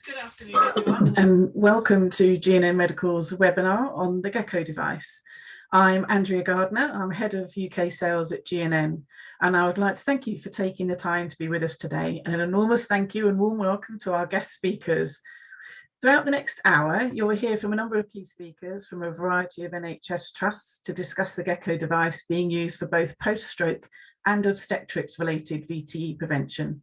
Good afternoon, everyone, and welcome to G&N Medical's webinar on the geko device. I'm Andrea Gardner. I'm Head of UK Sales at G&N, and I would like to thank you for taking the time to be with us today. And an enormous thank you and warm welcome to our guest speakers. Throughout the next hour, you'll hear from a number of key speakers from a variety of NHS trusts to discuss the geko device being used for both post-stroke and obstetrics-related VTE prevention.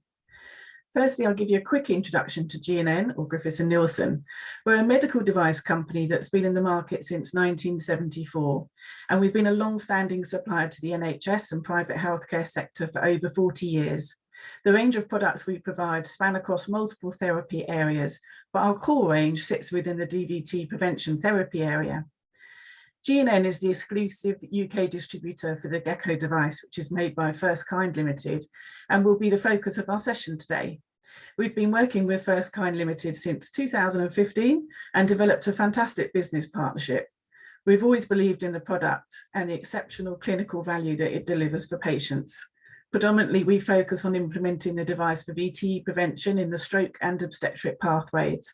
Firstly, I'll give you a quick introduction to G&N, or Griffiths & Nielsen. We're a medical device company that's been in the market since 1974, and we've been a long-standing supplier to the NHS and private healthcare sector for over 40 years. The range of products we provide span across multiple therapy areas, but our core range sits within the VTE prevention therapy area. G&N is the exclusive UK distributor for the geko device, which is made by Firstkind Limited, and will be the focus of our session today. We've been working with Firstkind Limited since 2015 and developed a fantastic business partnership. We've always believed in the product and the exceptional clinical value that it delivers for patients. Predominantly, we focus on implementing the device for VTE prevention in the stroke and obstetric pathways.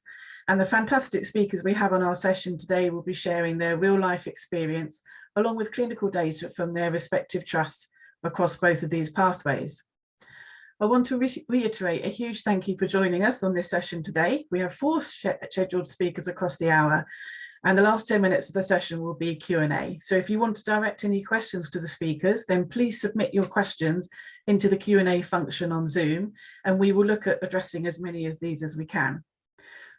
And the fantastic speakers we have on our session today will be sharing their real-life experience along with clinical data from their respective trusts across both of these pathways. I want to reiterate a huge thank you for joining us on this session today. We have 4 scheduled speakers across the hour, and the last 10 minutes of the session will be Q&A. So if you want to direct any questions to the speakers, then please submit your questions into the Q&A function on Zoom, and we will look at addressing as many of these as we can.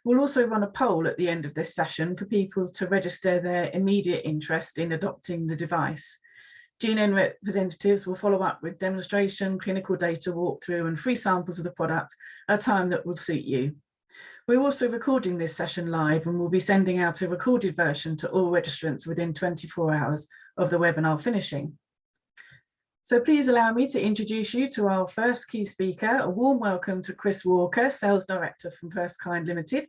We'll also run a poll at the end of this session for people to register their immediate interest in adopting the device. G&N representatives will follow up with demonstration, clinical data walkthrough and free samples of the product at a time that will suit you. We're also recording this session live and we'll be sending out a recorded version to all registrants within 24 hours of the webinar finishing. So please allow me to introduce you to our first key speaker. A warm welcome to Chris Walker, Sales Director from Firstkind Limited,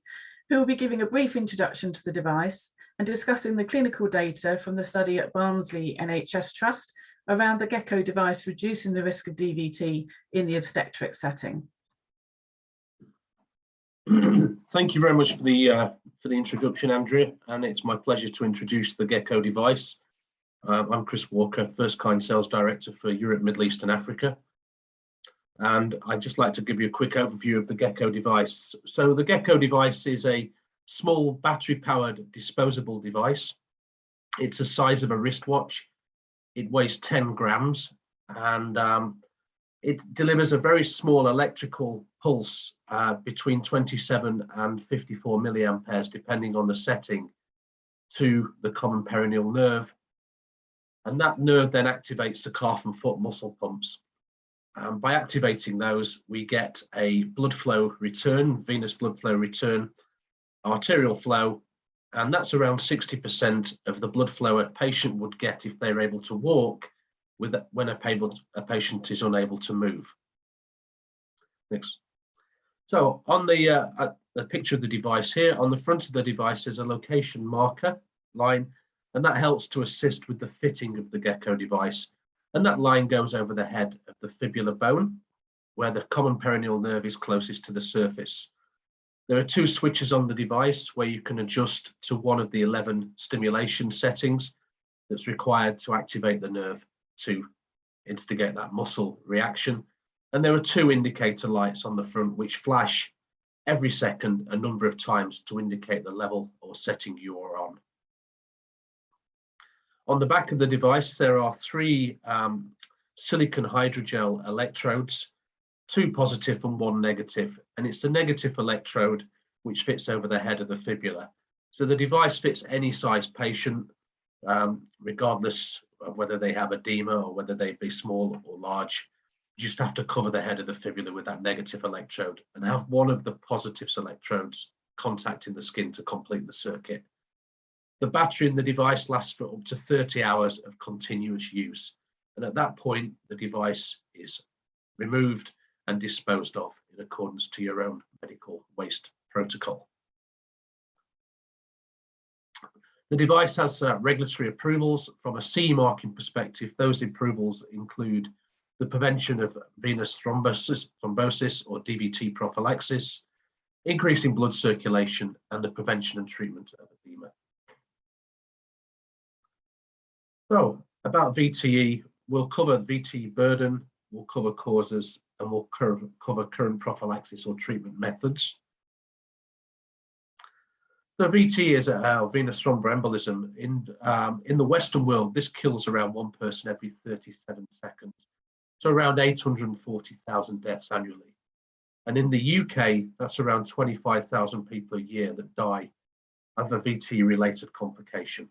who will be giving a brief introduction to the device and discussing the clinical data from the study at Barnsley NHS Trust around the geko device reducing the risk of DVT in the obstetric setting. Thank you very much for the introduction, Andrea, and it's my pleasure to introduce the geko device. I'm Chris Walker, Firstkind Sales Director for Europe, Middle East and Africa. And I'd just like to give you a quick overview of the geko device. So the geko device is a small battery-powered disposable device. It's the size of a wristwatch. It weighs 10 grams and it delivers a very small electrical pulse between 27 and 54 milliamperes, depending on the setting, to the common perineal nerve. And that nerve then activates the calf and foot muscle pumps. By activating those, we get a blood flow return, venous blood flow return, arterial flow, and that's around 60% of the blood flow a patient would get if they're able to walk when a patient is unable to move. Next. So on the picture of the device here, on the front of the device is a location marker line, and that helps to assist with the fitting of the geko device. And that line goes over the head of the fibular bone, where the common perineal nerve is closest to the surface. There are 2 switches on the device where you can adjust to one of the 11 stimulation settings that's required to activate the nerve to instigate that muscle reaction. And there are 2 indicator lights on the front which flash every second a number of times to indicate the level or setting you are on. On the back of the device, there are 3 silicon hydrogel electrodes, 2 positive and 1 negative, and it's the negative electrode which fits over the head of the fibula. So the device fits any size patient, regardless of whether they have edema or whether they be small or large. You just have to cover the head of the fibula with that negative electrode and have one of the positive electrodes contacting the skin to complete the circuit. The battery in the device lasts for up to 30 hours of continuous use. And at that point, the device is removed and disposed of in accordance to your own medical waste protocol. The device has regulatory approvals. From a CE marking perspective, those approvals include the prevention of venous thrombosis or DVT prophylaxis, increasing blood circulation, and the prevention and treatment of edema. So, about VTE, we'll cover VTE burden, we'll cover causes, and we'll cover current prophylaxis or treatment methods. So VTE is a venous thromboembolism. In the Western world, this kills around 1 person every 37 seconds. So around 840,000 deaths annually. And in the UK, that's around 25,000 people a year that die of a VTE-related complication.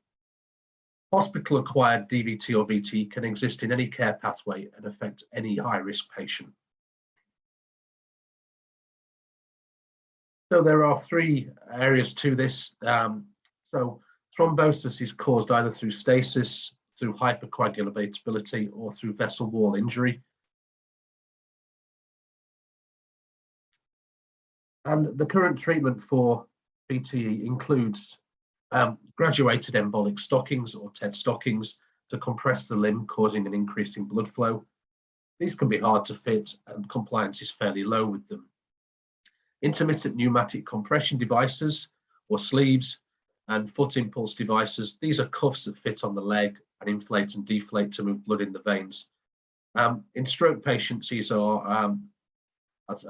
Hospital-acquired DVT or VTE can exist in any care pathway and affect any high-risk patient. So there are 3 areas to this. So thrombosis is caused either through stasis, through hypercoagulability, or through vessel wall injury. And the current treatment for VTE includes graduated embolic stockings or TED stockings to compress the limb, causing an increase in blood flow. These can be hard to fit and compliance is fairly low with them. Intermittent pneumatic compression devices or sleeves and foot impulse devices. These are cuffs that fit on the leg and inflate and deflate to move blood in the veins. In stroke patients, these are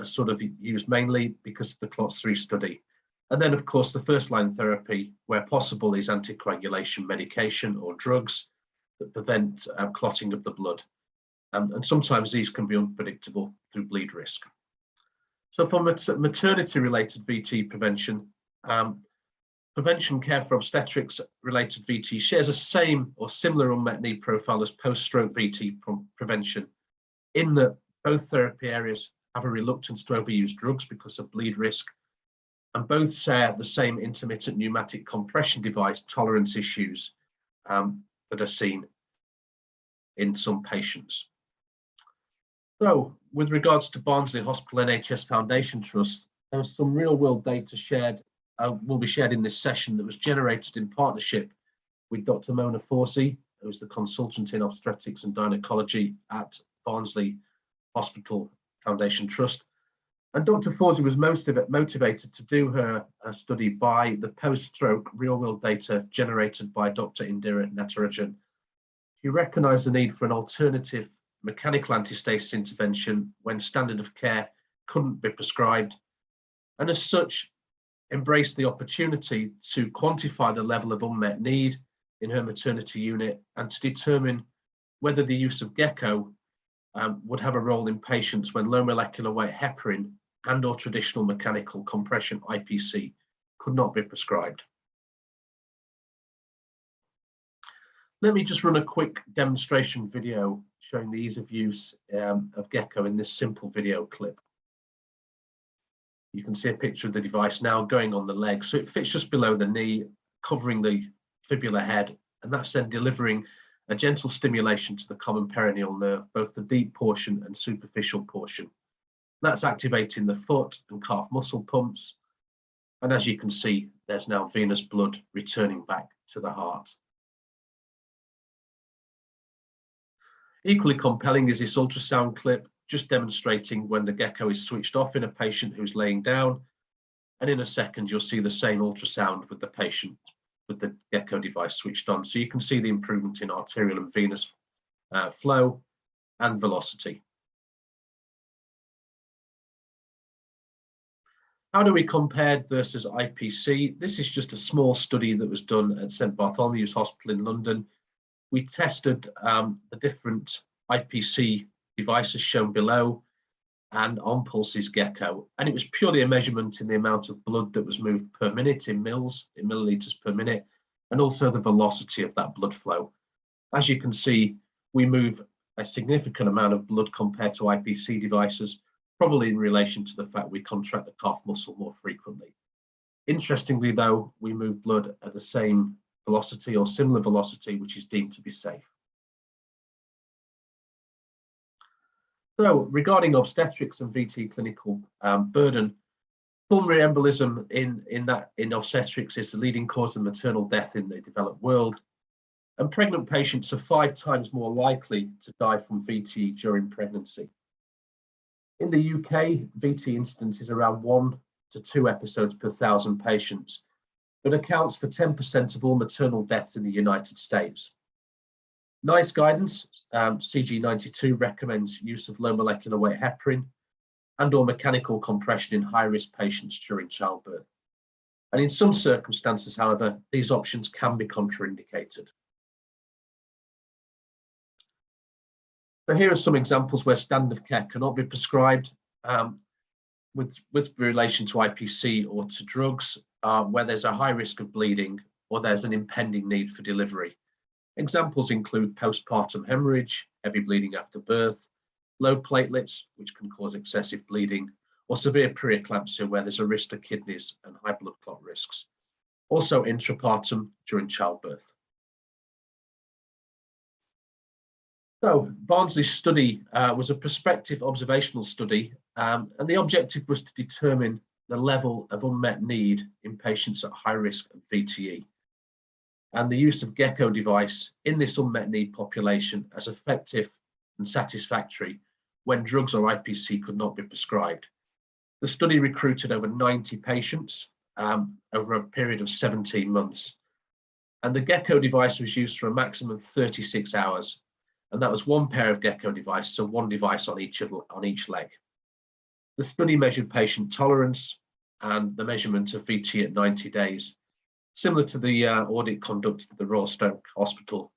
sort of used mainly because of the CLOTS-3 study. And then, of course, the first-line therapy, where possible, is anticoagulation medication or drugs that prevent clotting of the blood. And sometimes these can be unpredictable through bleed risk. So for maternity-related VTE prevention, prevention care for obstetrics-related VTE shares a same or similar unmet need profile as post-stroke VTE prevention, in that both therapy areas have a reluctance to overuse drugs because of bleed risk, and both share the same intermittent pneumatic compression device tolerance issues that are seen in some patients. So, with regards to Barnsley Hospital NHS Foundation Trust, there was some real-world data shared, will be shared in this session, that was generated in partnership with Dr. Mona Forsey, who is the consultant in obstetrics and gynecology at Barnsley Hospital Foundation Trust. And Dr. Forsey was most motivated to do her study by the post-stroke real-world data generated by Dr. Indira Natarajan. She recognised the need for an alternative mechanical antistasis intervention when standard of care couldn't be prescribed, and as such embraced the opportunity to quantify the level of unmet need in her maternity unit and to determine whether the use of geko would have a role in patients when low molecular weight heparin and or traditional mechanical compression IPC could not be prescribed. Let me just run a quick demonstration video showing the ease of use of geko in this simple video clip. You can see a picture of the device now going on the leg. So it fits just below the knee, covering the fibular head, and that's then delivering a gentle stimulation to the common perineal nerve, both the deep portion and superficial portion. That's activating the foot and calf muscle pumps. And as you can see, there's now venous blood returning back to the heart. Equally compelling is this ultrasound clip, just demonstrating when the geko is switched off in a patient who's laying down. And in a second, you'll see the same ultrasound with the patient with the geko device switched on. So you can see the improvement in arterial and venous flow and velocity. How do we compare versus IPC? This is just a small study that was done at St Bartholomew's Hospital in London. We tested the different IPC devices shown below and on Pulse's geko, and it was purely a measurement in the amount of blood that was moved per minute in milliliters per minute, and also the velocity of that blood flow. As you can see, we move a significant amount of blood compared to IPC devices, probably in relation to the fact we contract the calf muscle more frequently. Interestingly though, we move blood at the same velocity or similar velocity, which is deemed to be safe. So regarding obstetrics and VTE clinical burden, pulmonary embolism in obstetrics is the leading cause of maternal death in the developed world. And pregnant patients are 5 times more likely to die from VTE during pregnancy. In the UK, VTE incidence is around 1 to 2 episodes per 1,000 patients, but accounts for 10% of all maternal deaths in the United States. NICE guidance, CG92, recommends use of low molecular weight heparin and/or mechanical compression in high-risk patients during childbirth. And in some circumstances, however, these options can be contraindicated. So here are some examples where standard of care cannot be prescribed with relation to IPC or to drugs, where there's a high risk of bleeding or there's an impending need for delivery. Examples include postpartum hemorrhage, heavy bleeding after birth, low platelets, which can cause excessive bleeding, or severe preeclampsia, where there's a risk to kidneys and high blood clot risks. Also intrapartum during childbirth. So Barnsley's study was a prospective observational study, and the objective was to determine the level of unmet need in patients at high risk of VTE, and the use of geko device in this unmet need population as effective and satisfactory when drugs or IPC could not be prescribed. The study recruited over 90 patients over a period of 17 months, and the geko device was used for a maximum of 36 hours. And that was one pair of geko devices, so one device on each leg. The study measured patient tolerance and the measurement of VT at 90 days, similar to the audit conducted at the Royal Stoke Hospital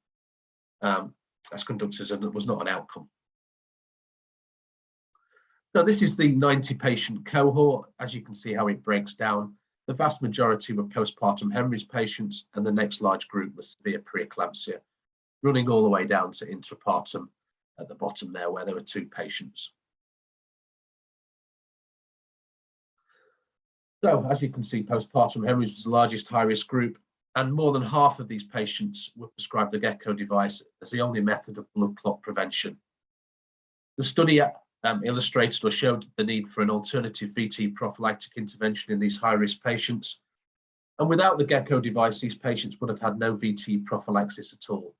as conducted, and it was not an outcome. So this is the 90 patient cohort. As you can see how it breaks down, the vast majority were postpartum hemorrhage patients, and the next large group was severe preeclampsia, running all the way down to intrapartum at the bottom there, where there were 2 patients. So as you can see, postpartum hemorrhage was the largest high-risk group, and more than half of these patients were prescribed the geko device as the only method of blood clot prevention. The study illustrated or showed the need for an alternative VTE prophylactic intervention in these high-risk patients, and without the geko device, these patients would have had no VTE prophylaxis at all.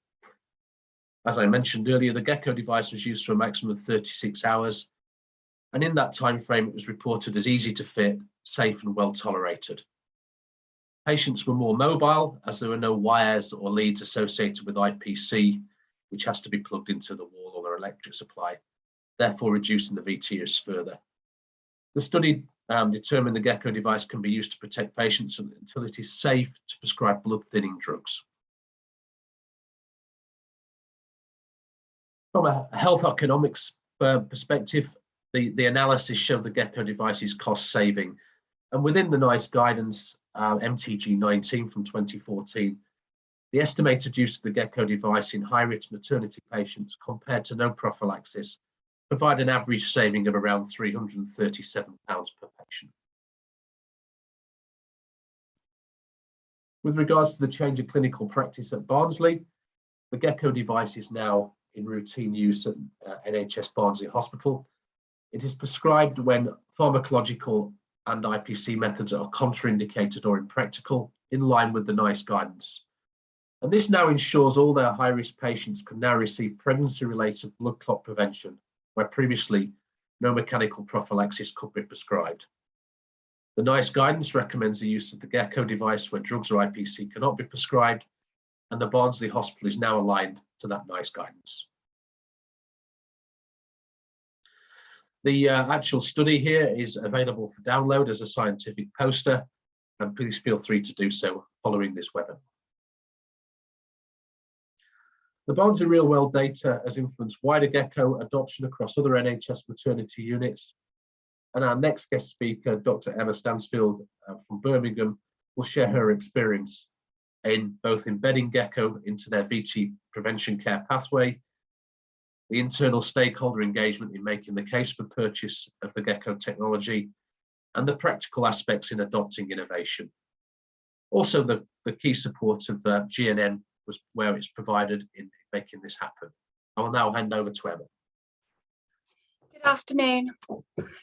As I mentioned earlier, the geko device was used for a maximum of 36 hours, and in that time frame, it was reported as easy to fit, safe, and well tolerated. Patients were more mobile, as there were no wires or leads associated with IPC, which has to be plugged into the wall or their electric supply, therefore reducing the VTEs further. The study determined the geko device can be used to protect patients until it is safe to prescribe blood-thinning drugs. From a health economics perspective, the analysis showed the geko device's cost saving, and within the NICE guidance MTG19 from 2014, the estimated use of the geko device in high-risk maternity patients compared to no prophylaxis provide an average saving of around £337 per patient. With regards to the change of clinical practice at Barnsley, the geko device is now in routine use at NHS Barnsley Hospital. It is prescribed when pharmacological and IPC methods are contraindicated or impractical, in line with the NICE guidance. And this now ensures all their high-risk patients can now receive pregnancy-related blood clot prevention, where previously no mechanical prophylaxis could be prescribed. The NICE guidance recommends the use of the geko device where drugs or IPC cannot be prescribed, and the Barnsley Hospital is now aligned to that NICE guidance. The actual study here is available for download as a scientific poster, and please feel free to do so following this webinar. The Barnsley real-world data has influenced wider geko adoption across other NHS maternity units, and our next guest speaker, Dr. Emma Stansfield from Birmingham, will share her experience in both embedding geko into their VTE prevention care pathway, the internal stakeholder engagement in making the case for purchase of the geko technology, and the practical aspects in adopting innovation. Also, the key support of G&N was where it's provided in making this happen. I will now hand over to Emma. Good afternoon.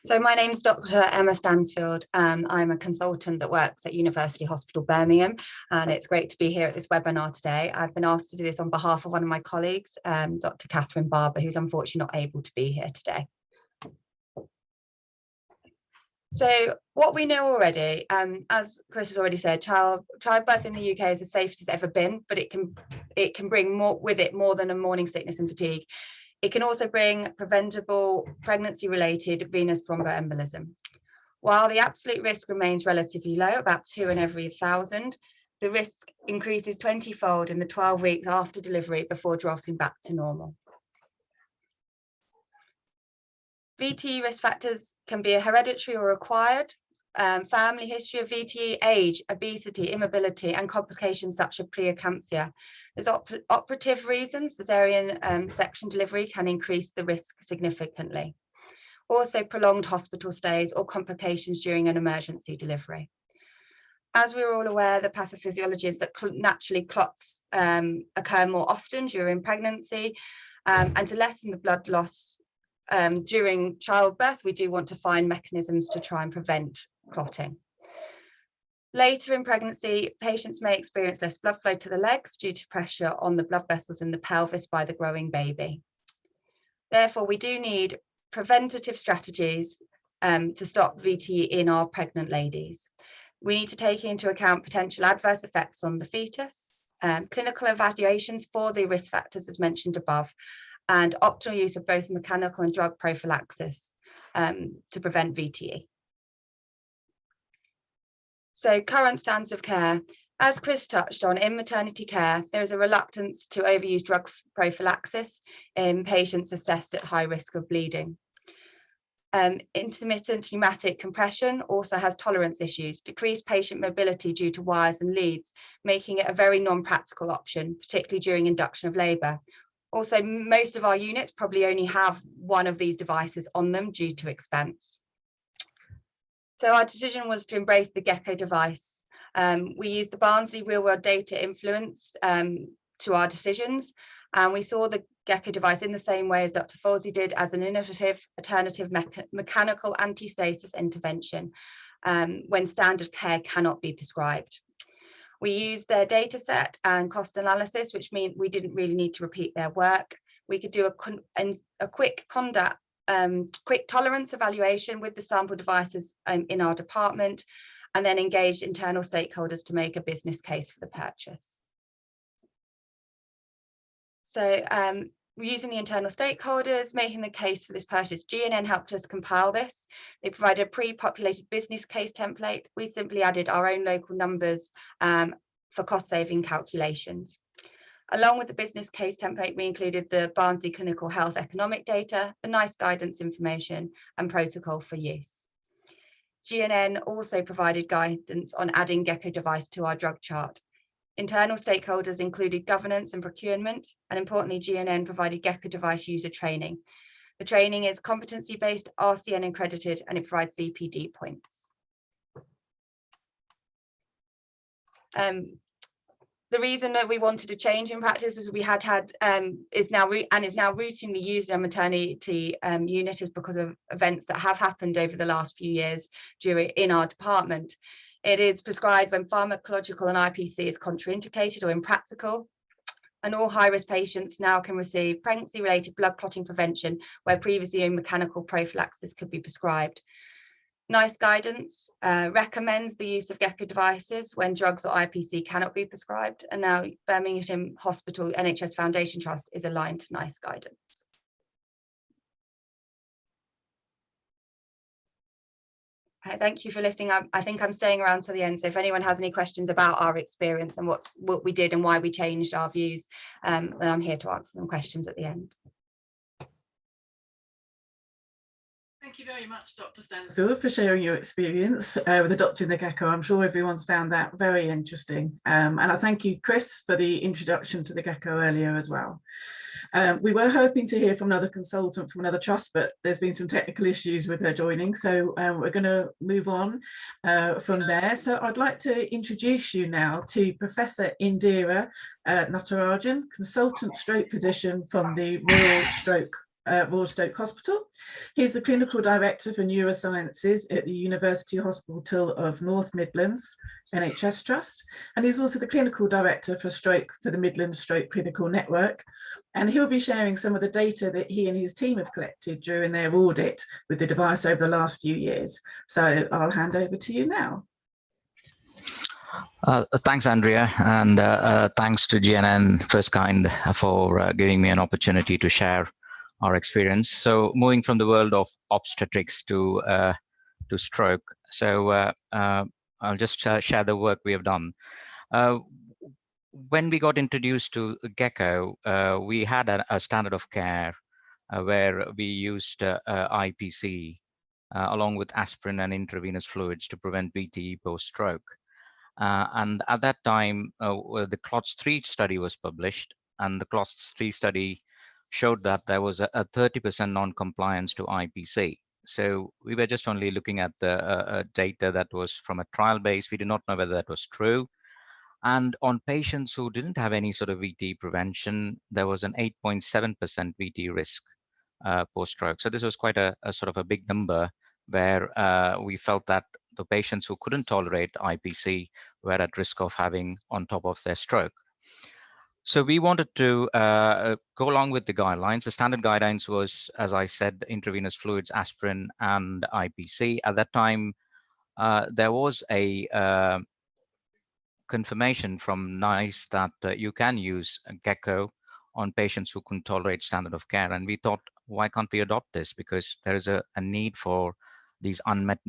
So my name's Dr. Emma Stansfield. I'm a consultant that works at University Hospital Birmingham, and it's great to be here at this webinar today. I've been asked to do this on behalf of one of my colleagues, Dr. Catherine Barber, who's unfortunately not able to be here today. So what we know already, as Chris has already said, childbirth in the UK is as safe as it's ever been, but it can bring with it more than a morning sickness and fatigue. It can also bring preventable pregnancy-related venous thromboembolism. While the absolute risk remains relatively low, about 2 in every 1,000, the risk increases 20-fold in the 12 weeks after delivery before dropping back to normal. VTE risk factors can be hereditary or acquired, family history of VTE, age, obesity, immobility, and complications such as preeclampsia. There's operative reasons. Cesarean section delivery can increase the risk significantly. Also, prolonged hospital stays or complications during an emergency delivery. As we're all aware, the pathophysiology is that naturally clots occur more often during pregnancy, and to lessen the blood loss during childbirth, we do want to find mechanisms to try and prevent clotting. Later in pregnancy, patients may experience less blood flow to the legs due to pressure on the blood vessels in the pelvis by the growing baby. Therefore, we do need preventative strategies to stop VTE in our pregnant ladies. We need to take into account potential adverse effects on the fetus, clinical evaluations for the risk factors as mentioned above, and optimal use of both mechanical and drug prophylaxis to prevent VTE. So current standards of care. As Chris touched on, in maternity care, there is a reluctance to overuse drug prophylaxis in patients assessed at high risk of bleeding. Intermittent pneumatic compression also has tolerance issues, decreased patient mobility due to wires and leads, making it a very non-practical option, particularly during induction of labour. Also, most of our units probably only have one of these devices on them due to expense. So our decision was to embrace the geko device. We used the Barnsley real-world data influence to our decisions, and we saw the geko device in the same way as Dr. Folsey did, as an innovative alternative mechanical anti-stasis intervention when standard care cannot be prescribed. We used their data set and cost analysis, which meant we didn't really need to repeat their work. We could do a quick tolerance evaluation with the sample devices in our department, and then engage internal stakeholders to make a business case for the purchase. So we're using the internal stakeholders, making the case for this purchase. G&N helped us compile this. They provided a pre-populated business case template. We simply added our own local numbers for cost-saving calculations. Along with the business case template, we included the Barnsley clinical health economic data, the NICE guidance information, and protocol for use. G&N also provided guidance on adding geko device to our drug chart. Internal stakeholders included governance and procurement, and importantly, G&N provided geko device user training. The training is competency-based, RCN accredited, and it provides CPD points. The reason that we wanted a change in practice is we is now routinely used in a maternity unit is because of events that have happened over the last few years in our department. It is prescribed when pharmacological and IPC is contraindicated or impractical, and all high-risk patients now can receive pregnancy-related blood clotting prevention, where previously only mechanical prophylaxis could be prescribed. NICE guidance recommends the use of geko devices when drugs or IPC cannot be prescribed, and now Birmingham Hospital NHS Foundation Trust is aligned to NICE guidance. Thank you for listening. I think I'm staying around to the end, so if anyone has any questions about our experience and what we did and why we changed our views, then I'm here to answer some questions at the end. Thank you very much, Dr. Stansfield, for sharing your experience with adopting the geko. I'm sure everyone's found that very interesting. And I thank you, Chris, for the introduction to the geko earlier as well. We were hoping to hear from another consultant from another trust, but there's been some technical issues with her joining, so we're going to move on from there. So I'd like to introduce you now to Professor Indira Natarajan, consultant stroke physician from the Royal Stoke Royal Stoke Hospital. He's the Clinical Director for Neurosciences at the University Hospital of North Midlands NHS Trust, and he's also the Clinical Director for Stroke for the Midlands Stroke Clinical Network, and he'll be sharing some of the data that he and his team have collected during their audit with the device over the last few years. So I'll hand over to you now. Thanks, Andrea, and thanks to G&N Firstkind for giving me an opportunity to share our experience. So moving from the world of obstetrics to stroke, so I'll just share the work we have done. When we got introduced to geko, we had a standard of care where we used IPC along with aspirin and intravenous fluids to prevent VTE post-stroke. And at that time, the CLOTS-3 study was published, and the CLOTS-3 study showed that there was a 30% non-compliance to IPC. So we were just only looking at the data that was from a trial base. We did not know whether that was true. And on patients who didn't have any sort of VTE prevention, there was an 8.7% VTE risk post-stroke. So this was quite a sort of a big number, where we felt that the patients who couldn't tolerate IPC were at risk of having on top of their stroke. So we wanted to go along with the guidelines. The standard guidelines was, as I said, intravenous fluids, aspirin, and IPC. At that time, there was a confirmation from NICE that you can use geko on patients who couldn't tolerate standard of care. And we thought, why can't we adopt this? Because there is a need for these unmet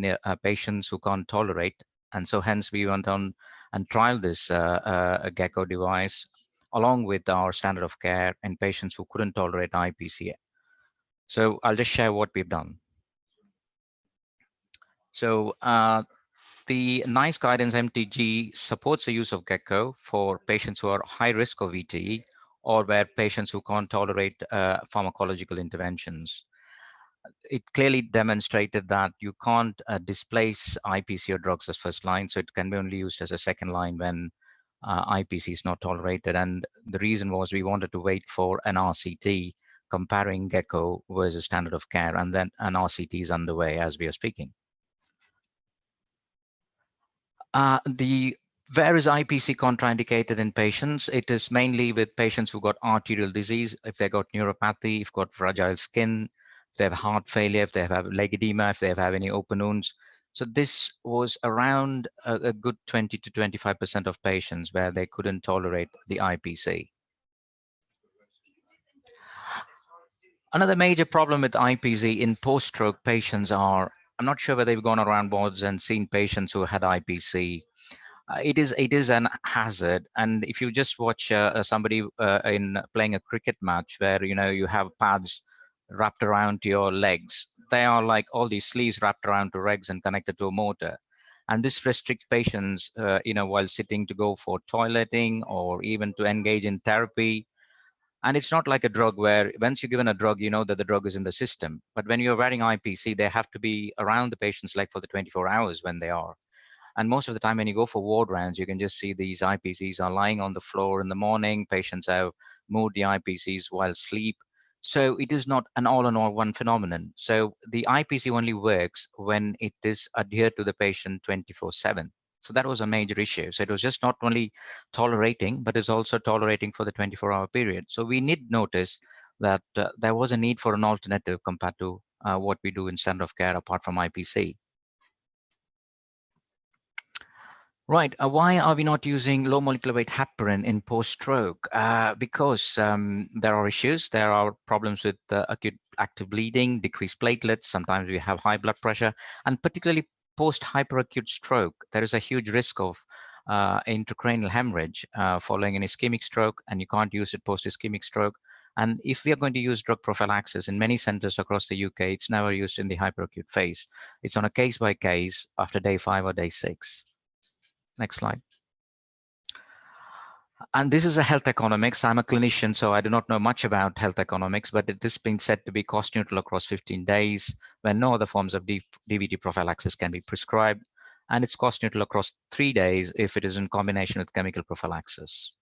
patients who can't tolerate. And so hence we went on and trialed this geko device along with our standard of care in patients who couldn't tolerate IPC. So I'll just share what we've done. So the NICE guidance MTG supports the use of geko for patients who are high risk of VTE or where patients who can't tolerate pharmacological interventions. It clearly demonstrated that you can't displace IPC or drugs as first line, so it can be only used as a second line when IPC is not tolerated. And the reason was we wanted to wait for an RCT comparing geko versus standard of care, and then an RCT is underway as we are speaking. Where is IPC contraindicated in patients? It is mainly with patients who got arterial disease, if they got neuropathy, if got fragile skin, if they have heart failure, if they have leg edema, if they have any open wounds. So this was around a good 20 to 25% of patients where they couldn't tolerate the IPC. Another major problem with IPC in post-stroke patients are, I'm not sure whether they've gone around wards and seen patients who had IPC. It is an hazard, and if you just watch somebody in playing a cricket match where you have pads wrapped around your legs, they are like all these sleeves wrapped around to legs and connected to a motor, and this restricts patients while sitting to go for toileting or even to engage in therapy. And it's not like a drug where once you're given a drug, you know that the drug is in the system. But when you're wearing IPC, they have to be around the patient's leg for the 24 hours when they are. And most of the time when you go for ward rounds, you can just see these IPCs are lying on the floor in the morning. Patients have moved the IPCs while asleep. So it is not an all-in-all one phenomenon. So the IPC only works when it is adhered to the patient 24/7. So that was a major issue. So it was just not only tolerating, but it's also tolerating for the 24-hour period. So we need notice that there was a need for an alternative compared to what we do in standard of care apart from IPC. Right. Why are we not using low molecular weight heparin in post-stroke? Because there are issues. There are problems with acute active bleeding, decreased platelets. Sometimes we have high blood pressure, and particularly post-hyperacute stroke, there is a huge risk of intracranial hemorrhage following an ischemic stroke, and you can't use it post-ischemic stroke. And if we are going to use drug prophylaxis in many centers across the UK, it's never used in the hyperacute phase. It's on a case-by-case after day 5 or day 6. Next slide. And this is a health economics. I'm a clinician, so I do not know much about health economics, but it is being said to be cost neutral across 15 days when no other forms of DVT prophylaxis can be prescribed. And it's cost neutral across 3 days if it is in combination with chemical prophylaxis.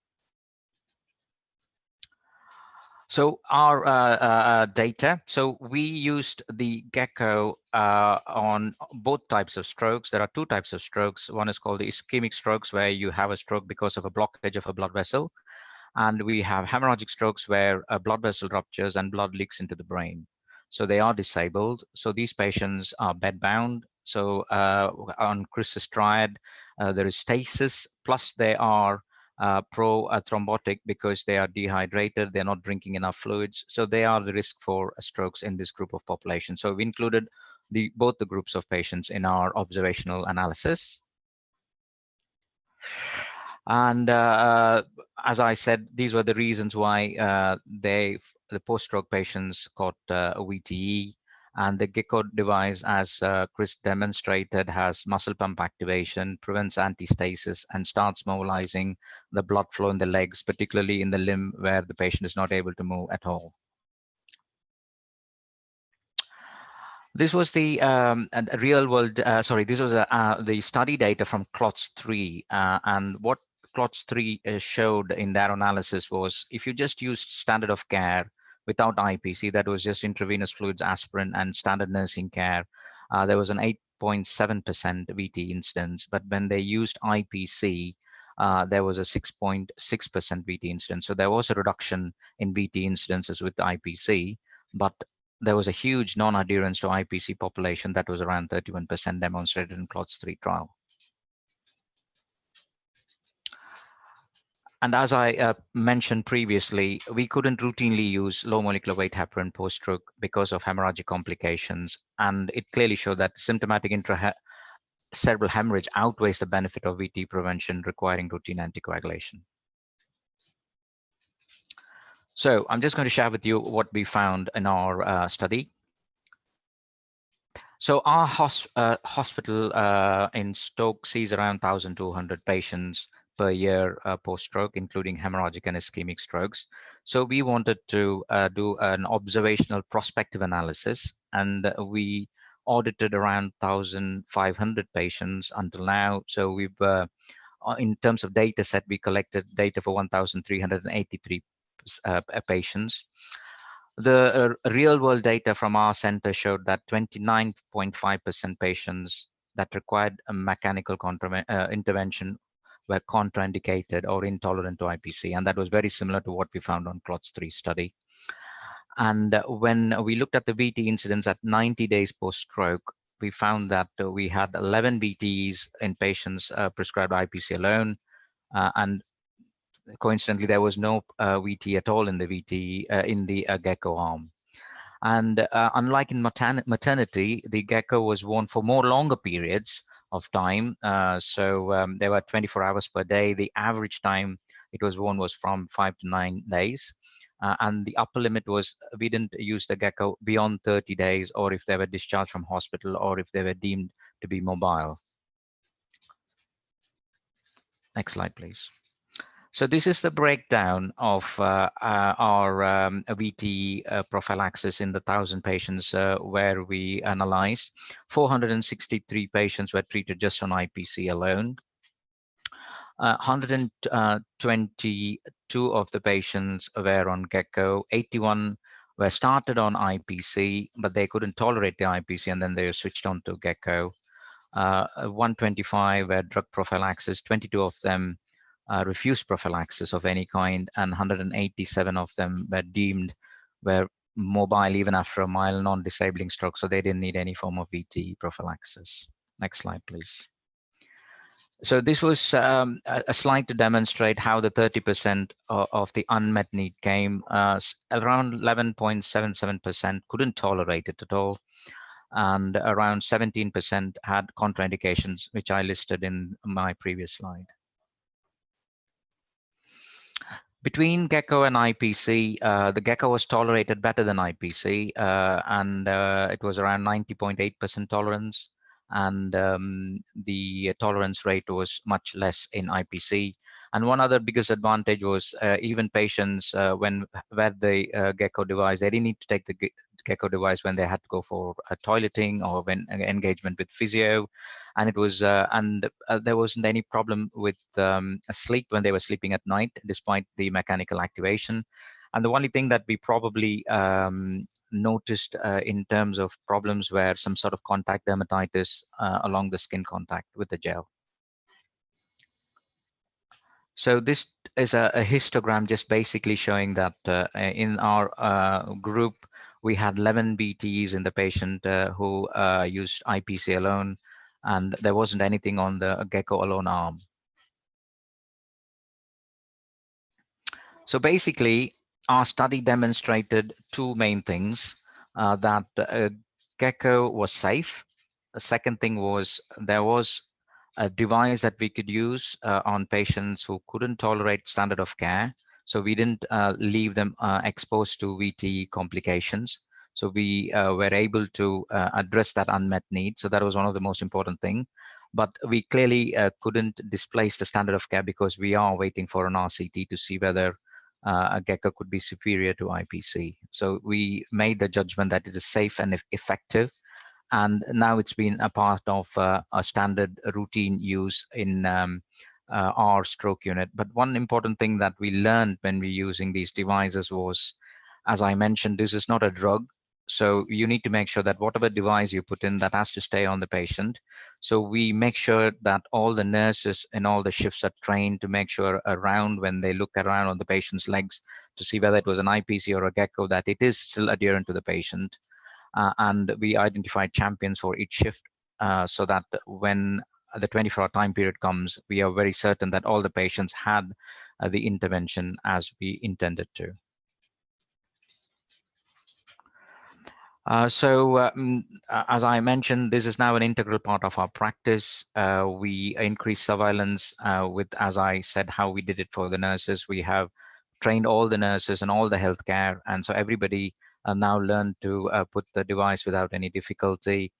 So our data, so we used the geko on both types of strokes. There are two types of strokes. One is called the ischemic strokes, where you have a stroke because of a blockage of a blood vessel. And we have hemorrhagic strokes where a blood vessel ruptures and blood leaks into the brain. So they are disabled. So these patients are bedbound. So on Chris's triad, there is stasis, plus they are pro-thrombotic because they are dehydrated, they're not drinking enough fluids. So they are the risk for strokes in this group of population. So we included both the groups of patients in our observational analysis. And as I said, these were the reasons why the post-stroke patients got VTE. And the geko device, as Chris demonstrated, has muscle pump activation, prevents antistasis, and starts mobilizing the blood flow in the legs, particularly in the limb where the patient is not able to move at all. This was the real world, this was the study data from CLOTS-3. And what CLOTS-3 showed in their analysis was if you just used standard of care without IPC, that was just intravenous fluids, aspirin, and standard nursing care, there was an 8.7% VT incidence. But when they used IPC, there was a 6.6% VT incidence. So there was a reduction in VT incidences with the IPC, but there was a huge non-adherence to IPC population that was around 31% demonstrated in CLOTS-3 trial. And as I mentioned previously, we couldn't routinely use low molecular weight heparin post-stroke because of hemorrhagic complications. And it clearly showed that symptomatic intracerebral hemorrhage outweighs the benefit of VTE prevention requiring routine anticoagulation. So I'm just going to share with you what we found in our study. So our hospital in Stoke sees around 1,200 patients per year post-stroke, including hemorrhagic and ischemic strokes. So we wanted to do an observational prospective analysis, and we audited around 1,500 patients until now. So we've, in terms of data set, we collected data for 1,383 patients. The real world data from our center showed that 29.5% patients that required a mechanical intervention were contraindicated or intolerant to IPC. And that was very similar to what we found on CLOTS-3 study. And when we looked at the VT incidence at 90 days post-stroke, we found that we had 11 VTs in patients prescribed IPC alone. And coincidentally, there was no VT at all in the geko arm. And unlike in maternity, the geko was worn for more longer periods of time. There were 24 hours per day. The average time it was worn was from 5 to 9 days. And the upper limit was we didn't use the geko beyond 30 days, or if they were discharged from hospital, or if they were deemed to be mobile. Next slide, please. So this is the breakdown of our VTE prophylaxis in the 1,000 patients where we analyzed. 463 patients were treated just on IPC alone. 122 of the patients were on geko. 81 were started on IPC, but they couldn't tolerate the IPC, and then they were switched on to geko. 125 were drug prophylaxis. 22 of them refused prophylaxis of any kind, and 187 of them were mobile even after a mild non-disabling stroke, so they didn't need any form of VTE prophylaxis. Next slide, please. So this was a slide to demonstrate how the 30% of the unmet need came. Around 11.77% couldn't tolerate it at all, and around 17% had contraindications, which I listed in my previous slide. Between geko and IPC, the geko was tolerated better than IPC, and it was around 90.8% tolerance, and the tolerance rate was much less in IPC. And one other biggest advantage was even patients where the geko device, they didn't need to take the geko device when they had to go for toileting or when engagement with physio. And it was there wasn't any problem with sleep when they were sleeping at night, despite the mechanical activation. And the only thing that we probably noticed in terms of problems were some sort of contact dermatitis along the skin contact with the gel. So this is a histogram just basically showing that in our group, we had 11 VTEs in the patient who used IPC alone, and there wasn't anything on the geko alone arm. So basically, our study demonstrated two main things, that geko was safe. The second thing was there was a device that we could use on patients who couldn't tolerate standard of care. So we didn't leave them exposed to VTE complications. So we were able to address that unmet need. So that was one of the most important things. But we clearly couldn't displace the standard of care because we are waiting for an RCT to see whether a geko could be superior to IPC. So we made the judgment that it is safe and effective. And now it's been a part of a standard routine use in our stroke unit. But one important thing that we learned when we're using these devices was, as I mentioned, this is not a drug. So you need to make sure that whatever device you put in, that has to stay on the patient. So we make sure that all the nurses in all the shifts are trained to make sure around when they look around on the patient's legs to see whether it was an IPC or a geko, that it is still adherent to the patient. And we identified champions for each shift so that when the 24-hour time period comes, we are very certain that all the patients had the intervention as we intended to. As I mentioned, this is now an integral part of our practice. We increase surveillance with, as I said, how we did it for the nurses. We have trained all the nurses and all the healthcare, and so everybody now learned to put the device without any difficulty.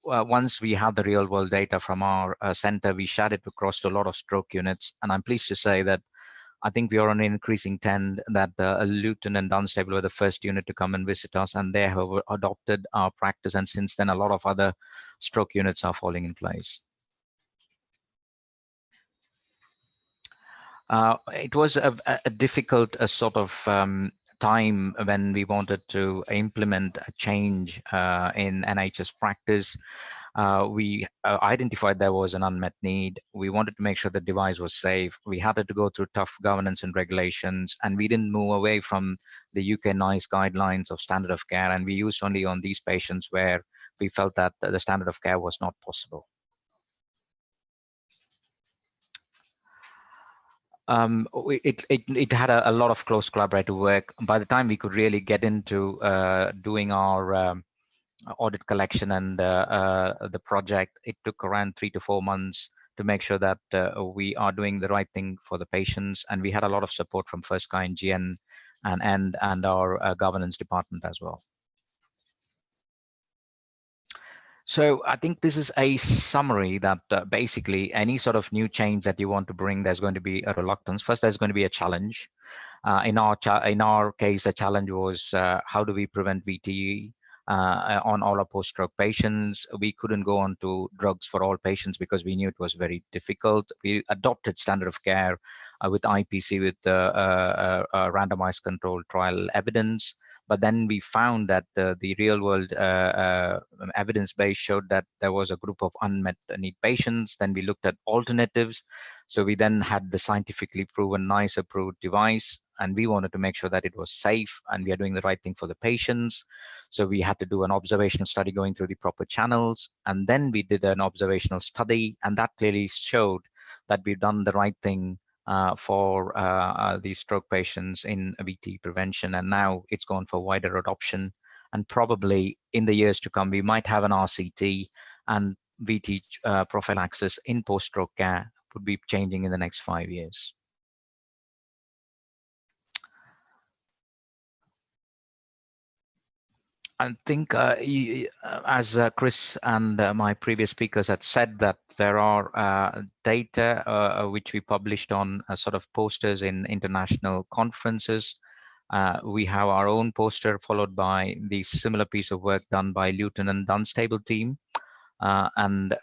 Once we had the real world data from our center, we shared it across to a lot of stroke units, and I'm pleased to say that I think we are on an increasing trend that Luton and Dunstable were the first unit to come and visit us, and they have adopted our practice, and since then a lot of other stroke units are falling in place. It was a difficult sort of time when we wanted to implement a change in NHS practice. We identified there was an unmet need. We wanted to make sure the device was safe. We had to go through tough governance and regulations, and we didn't move away from the UK NICE guidelines of standard of care, and we used only on these patients where we felt that the standard of care was not possible. It had a lot of close collaborative work. By the time we could really get into doing our audit collection and the project, it took around 3 to 4 months to make sure that we are doing the right thing for the patients. And we had a lot of support from Firstkind, G&N, and our governance department as well. So I think this is a summary that basically any sort of new change that you want to bring, there's going to be a reluctance. First, there's going to be a challenge. In our case, the challenge was how do we prevent VTE on all our post-stroke patients. We couldn't go on to drugs for all patients because we knew it was very difficult. We adopted standard of care with IPC with randomized controlled trial evidence. But then we found that the real world evidence base showed that there was a group of unmet need patients. Then we looked at alternatives. So we then had the scientifically proven NICE approved device, and we wanted to make sure that it was safe and we are doing the right thing for the patients. So we had to do an observational study going through the proper channels. And then we did an observational study, and that clearly showed that we've done the right thing for these stroke patients in VTE prevention. And now it's gone for wider adoption. And probably in the years to come, we might have an RCT, and VTE prophylaxis in post-stroke care would be changing in the next 5 years. I think as Chris and my previous speakers had said, that there are data which we published on sort of posters in international conferences. We have our own poster followed by the similar piece of work done by Luton and Dunstable team. And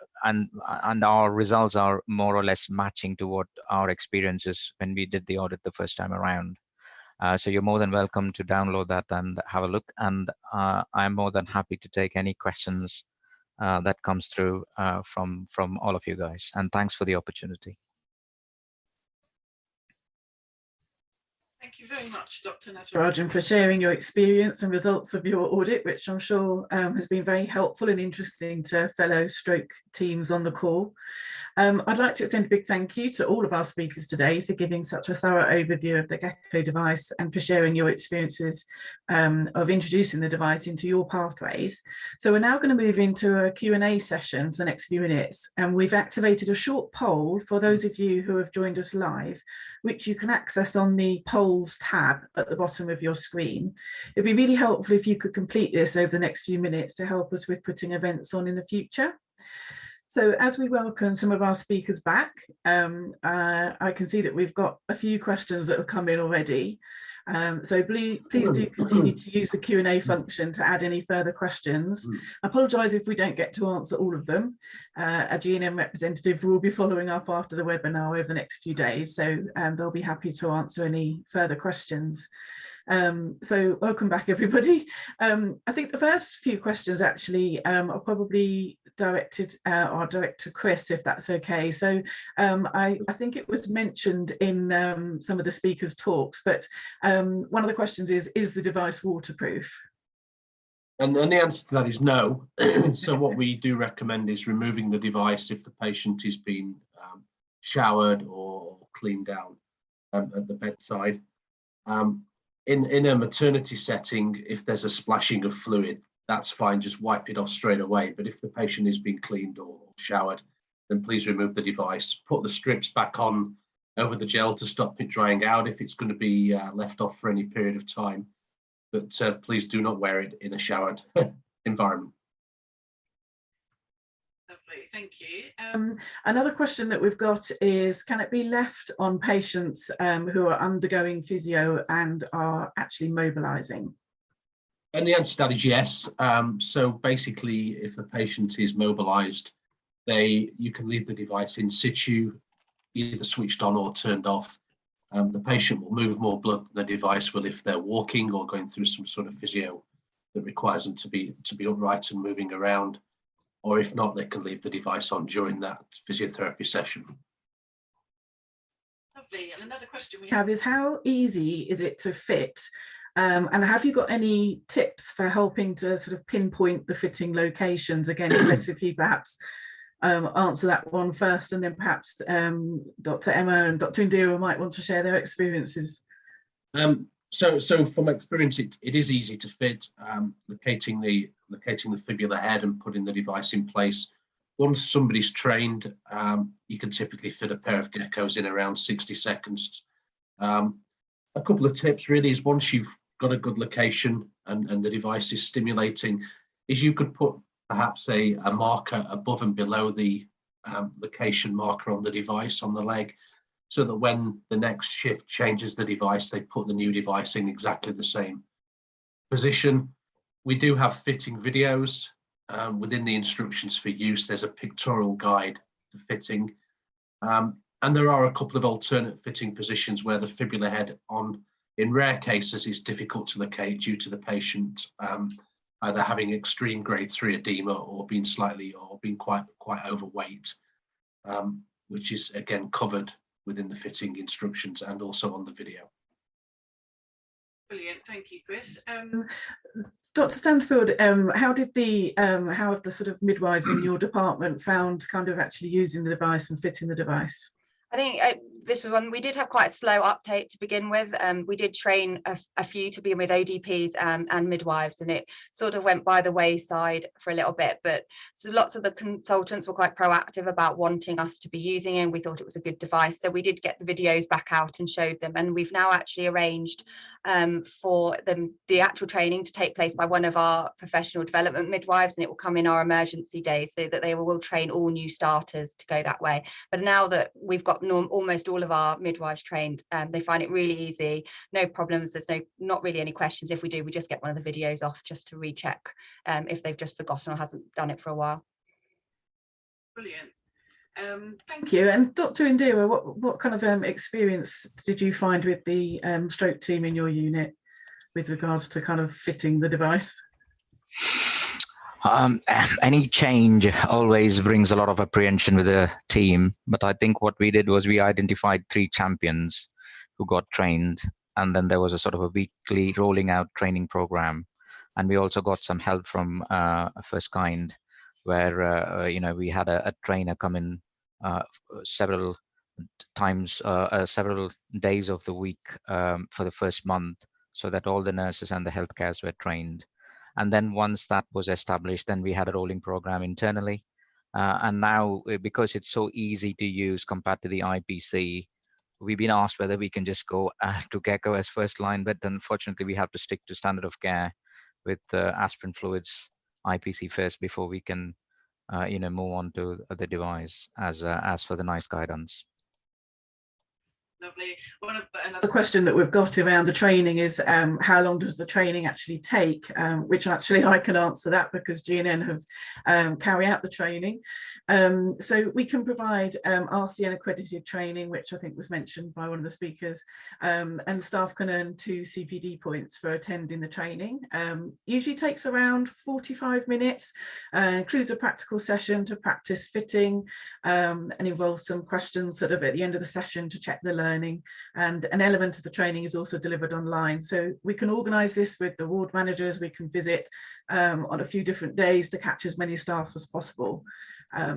our results are more or less matching to what our experiences when we did the audit the first time around. So you're more than welcome to download that and have a look. And I'm more than happy to take any questions that comes through from all of you guys. And thanks for the opportunity. Thank you very much, Dr. Natarajan, for sharing your experience and results of your audit, which I'm sure has been very helpful and interesting to fellow stroke teams on the call. I'd like to extend a big thank you to all of our speakers today for giving such a thorough overview of the geko device and for sharing your experiences of introducing the device into your pathways. So we're now going to move into a Q&A session for the next few minutes, and we've activated a short poll for those of you who have joined us live, which you can access on the polls tab at the bottom of your screen. It'd be really helpful if you could complete this over the next few minutes to help us with putting events on in the future. So as we welcome some of our speakers back, I can see that we've got a few questions that have come in already. So please do continue to use the Q&A function to add any further questions. I apologise if we don't get to answer all of them. A G&N representative will be following up after the webinar over the next few days, so they'll be happy to answer any further questions. So welcome back, everybody. I think the first few questions actually are probably directed or direct to Chris, if that's okay. So I think it was mentioned in some of the speakers' talks, but one of the questions is the device waterproof? And the answer to that is no. So what we do recommend is removing the device if the patient is being showered or cleaned down at the bedside. In a maternity setting, if there's a splashing of fluid, that's fine, just wipe it off straight away. But if the patient is being cleaned or showered, then please remove the device. Put the strips back on over the gel to stop it drying out if it's going to be left off for any period of time. But please do not wear it in a showered environment. Lovely, thank you. Another question that we've got is, can it be left on patients who are undergoing physio and are actually mobilising? And the answer to that is yes. So basically, if the patient is mobilised, you can leave the device in situ, either switched on or turned off. The patient will move more blood than the device will if they're walking or going through some sort of physio that requires them to be upright and moving around. Or if not, they can leave the device on during that physiotherapy session. Lovely. And another question we have is, how easy is it to fit? And have you got any tips for helping to sort of pinpoint the fitting locations? Again, Chris, if you perhaps answer that one first, and then perhaps Dr. Emma and Dr. Indira might want to share their experiences. So from experience, it is easy to fit. Locating the fibular head and putting the device in place. Once somebody's trained, you can typically fit a pair of gekos in around 60 seconds. A couple of tips really is, once you've got a good location and the device is stimulating, is you could put perhaps a marker above and below the location marker on the device on the leg, so that when the next shift changes the device, they put the new device in exactly the same position. We do have fitting videos. Within the instructions for use, there's a pictorial guide to fitting. And there are a couple of alternate fitting positions where the fibular head in rare cases, is difficult to locate due to the patient either having extreme grade 3 edema or being quite overweight, which is again covered within the fitting instructions and also on the video. Brilliant, thank you, Chris. Dr. Stansfield, how have the sort of midwives in your department found kind of actually using the device and fitting the device? I think this was one we did have quite a slow uptake to begin with. We did train a few to be with ODPs and midwives, and it sort of went by the wayside for a little bit. But so lots of the consultants were quite proactive about wanting us to be using it, and we thought it was a good device. So we did get the videos back out and showed them, and we've now actually arranged for the actual training to take place by one of our professional development midwives, and it will come in our emergency days, so that they will train all new starters to go that way. But now that we've got almost all of our midwives trained, they find it really easy, no problems. There's not really any questions. If we do, we just get one of the videos off just to recheck if they've just forgotten or hasn't done it for a while. Brilliant. Thank you. And Dr. Indira, what kind of experience did you find with the stroke team in your unit with regards to kind of fitting the device? Any change always brings a lot of apprehension with the team, but I think what we did was we identified 3 champions who got trained, and then there was a sort of a weekly rolling out training program, and we also got some help from Firstkind, where you know, we had a trainer come in several times, several days of the week for the first month, so that all the nurses and the healthcares were trained. And then once that was established, then we had a rolling program internally. And now, because it's so easy to use compared to the IPC, we've been asked whether we can just go to geko as first line, but unfortunately we have to stick to standard of care with aspirin fluids, IPC first, before we can you know, move on to the device as for the NICE guidance. Lovely. Another question that we've got around the training is how long does the training actually take? Which actually I can answer that, because G&N have carry out the training. So we can provide RCN accredited training, which I think was mentioned by one of the speakers, and staff can earn 2 CPD points for attending the training. Usually takes around 45 minutes, includes a practical session to practice fitting, and involves some questions sort of at the end of the session to check the learning, and an element of the training is also delivered online. So we can organise this with the ward managers. We can visit on a few different days to catch as many staff as possible.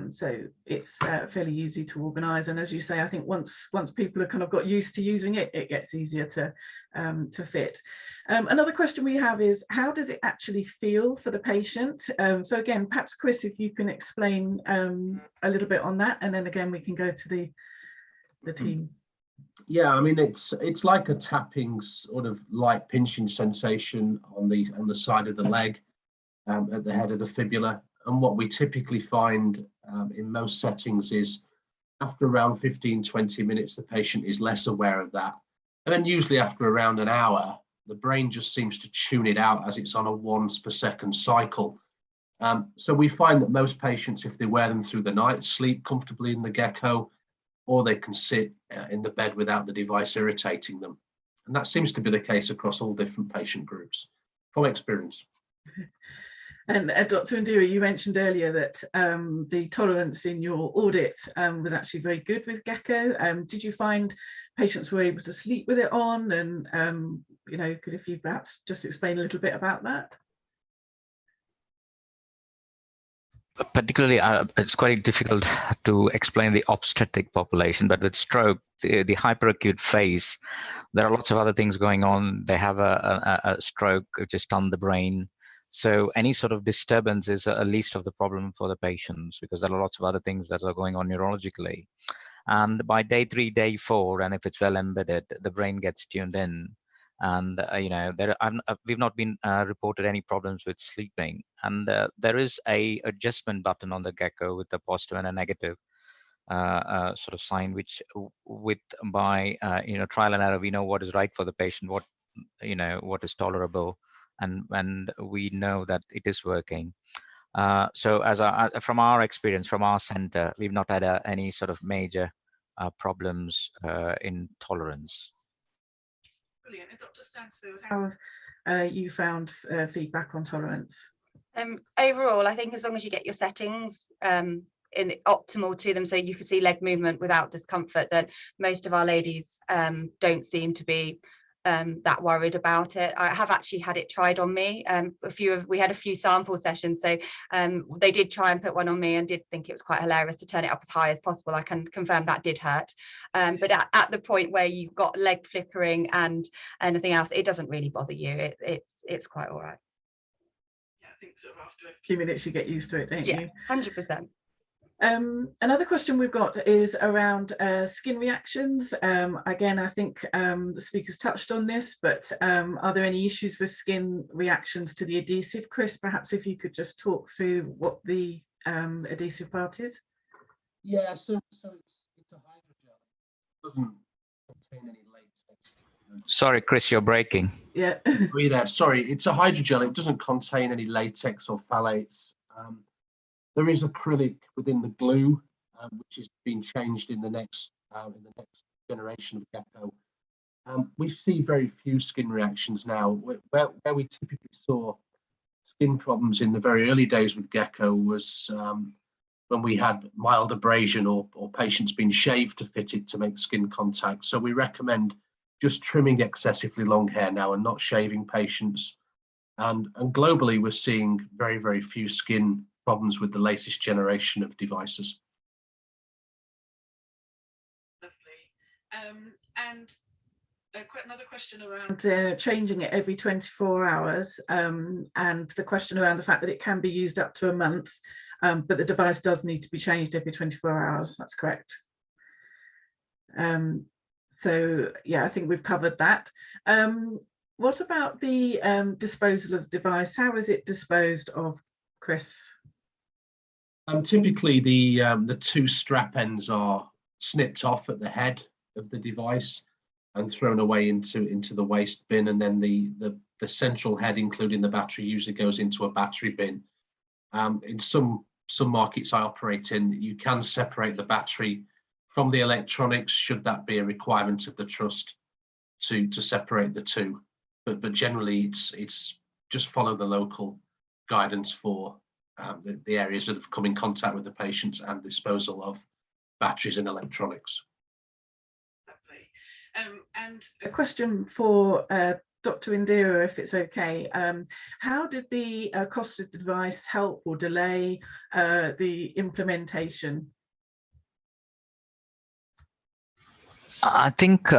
So it's fairly easy to organise, and as you say, I think once people have kind of got used to using it, it gets easier to fit. Another question we have is, how does it actually feel for the patient? So again, perhaps Chris, if you can explain a little bit on that, and then again we can go to the team. Yeah, I mean, it's like a tapping, sort of light pinching sensation on the side of the leg, at the head of the fibula. And what we typically find in most settings is after around 15-20 minutes, the patient is less aware of that. And then usually after around an hour, the brain just seems to tune it out as it's on a once per second cycle. So we find that most patients, if they wear them through the night, sleep comfortably in the geko, or they can sit in the bed without the device irritating them. And that seems to be the case across all different patient groups, from experience. And Dr. Indira, you mentioned earlier that the tolerance in your audit was actually very good with geko. Did you find patients were able to sleep with it on? And, you know, if you perhaps just explain a little bit about that? Particularly, it's quite difficult to explain the obstetric population, but with stroke, the hyperacute phase, there are lots of other things going on. They have a stroke which has stunned the brain. So any sort of disturbance is a least of the problem for the patients, because there are lots of other things that are going on neurologically. And by day 3, day 4, and if it's well embedded, the brain gets tuned in. And you know, we've not been reported any problems with sleeping. And there is a adjustment button on the geko with a positive and a negative sort of sign, which by you know, trial and error, we know what is right for the patient, what, you know, what is tolerable, and we know that it is working. So from our experience, from our center, we've not had any sort of major problems in tolerance. Brilliant. And Dr. Stansfield, how have you found feedback on tolerance? Overall, I think as long as you get your settings optimal to them, so you can see leg movement without discomfort, then most of our ladies don't seem to be that worried about it. I have actually had it tried on me. We had a few sample sessions, so they did try and put one on me and did think it was quite hilarious to turn it up as high as possible. I can confirm that did hurt, but at the point where you've got leg flickering and anything else, it doesn't really bother you. It's quite all right. Yeah, I think sort of after a few minutes you get used to it, don't you? 100%. Another question we've got is around skin reactions. Again, I think the speakers touched on this, but are there any issues with skin reactions to the adhesive? Chris, perhaps if you could just talk through what the adhesive part is. Yeah, so it's a hydrogel. It doesn't contain any latex. Sorry, Chris, you're breaking. Yeah. Are you there? Sorry, it's a hydrogel. It doesn't contain any latex or phthalates. There is acrylic within the glue, which is being changed in the next generation of gecko. We see very few skin reactions now. Where we typically saw skin problems in the very early days with gecko was when we had mild abrasion or patients being shaved to fit it to make skin contact. So we recommend just trimming excessively long hair now and not shaving patients. And globally, we're seeing very, very few skin problems with the latest generation of devices. Lovely. And another question around changing it every 24 hours and the question around the fact that it can be used up to a month, but the device does need to be changed every 24 hours. That's correct. So yeah, I think we've covered that. What about the disposal of the device? How is it disposed of, Chris? Typically, the two strap ends are snipped off at the head of the device and thrown away into the waste bin, and then the central head, including the battery, usually goes into a battery bin. In some markets I operate in, you can separate the battery from the electronics, should that be a requirement of the trust to separate the two. But generally, it's just follow the local guidance for the areas that have come in contact with the patients and disposal of batteries and electronics. Lovely. And a question for Dr. Indira, if it's okay. How did the cost of the device help or delay the implementation? I think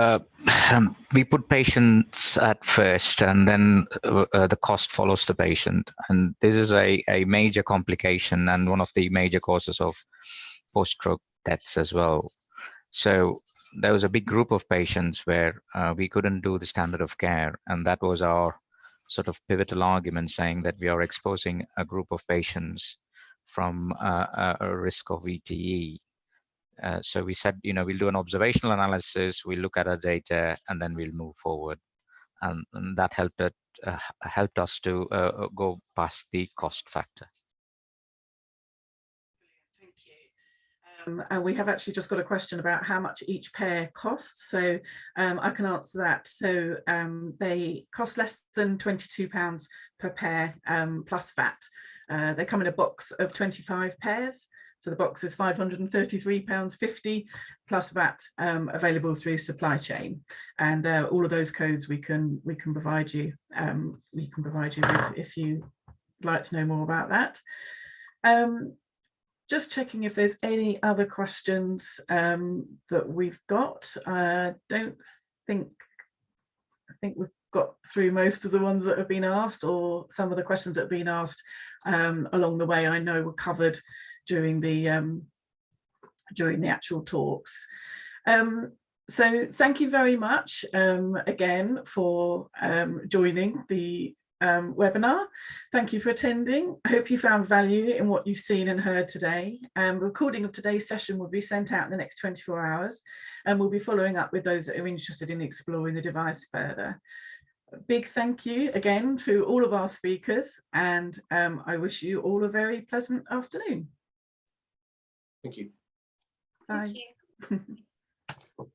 we put patients at first, and then the cost follows the patient. And this is a major complication and one of the major causes of post-stroke deaths as well. So there was a big group of patients where we couldn't do the standard of care, and that was our sort of pivotal argument, saying that we are exposing a group of patients from a risk of VTE. So we said, we'll do an observational analysis, we'll look at our data, and then we'll move forward. And that helped us to go past the cost factor. Thank you. And we have actually just got a question about how much each pair costs. So I can answer that. So they cost less than £22 per pair plus VAT. They come in a box of 25 pairs. So the box is £533.50 plus VAT, available through supply chain, and all of those codes we can provide you. We can provide you with if you'd like to know more about that. Just checking if there's any other questions that we've got. I think we've got through most of the ones that have been asked, or some of the questions that have been asked along the way I know were covered during the actual talks. So thank you very much again for joining the webinar. Thank you for attending. I hope you found value in what you've seen and heard today. A recording of today's session will be sent out in the next 24 hours, and we'll be following up with those that are interested in exploring the device further. A big thank you again to all of our speakers, and I wish you all a very pleasant afternoon. Thank you. Bye. Thank you.